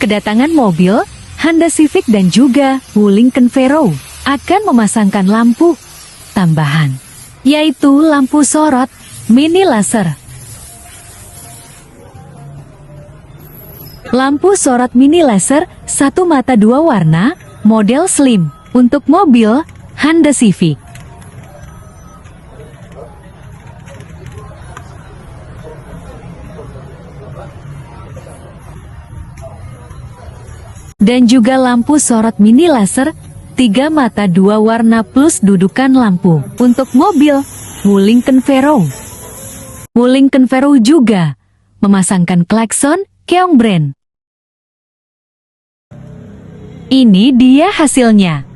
Kedatangan mobil Honda Civic dan juga Lincoln Vero akan memasangkan lampu tambahan, yaitu lampu sorot mini laser. Lampu sorot mini laser satu mata dua warna, model slim, untuk mobil Honda Civic. Dan juga lampu sorot mini laser 3 mata 2 warna plus dudukan lampu untuk mobil Lincoln Vero. Lincoln Vero juga memasangkan klakson Keong brand. Ini dia hasilnya.